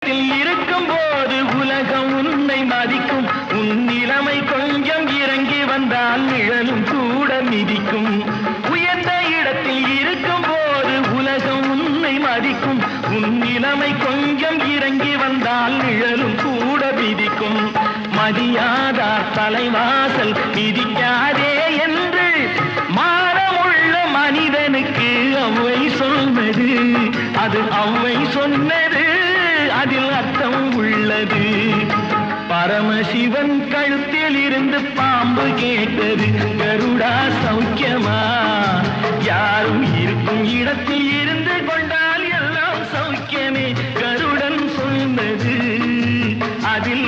இடத்தில் இருக்கும் போது உலகம் உன்னை மதிக்கும். உன் நிலைமை கொஞ்சம் இறங்கி வந்தால் நிழலும் கூட மிதிக்கும். உயர்ந்த இடத்தில் இருக்கும் போது உலகம் உன்னை மதிக்கும். உன் நிலைமை கொஞ்சம் இறங்கி வந்தால் நிழலும் கூட மிதிக்கும். மதியாதார் தலைவாசல் மிதிக்காதே என்று மானமுள்ள மனிதனுக்கு அவ்வை சொன்னது. அது அவ்வை சொன்னது, அதில் அர்த்தம் உள்ளது. பரமசிவன் கழுத்தில் இருந்து பாம்பு கேட்டது, கருடா சௌக்கியமா? யாரும் இருக்கும் இடத்தில் இருந்து கொண்டால் எல்லாம் சௌக்கியமே. கருடன் சொன்னது, அதில்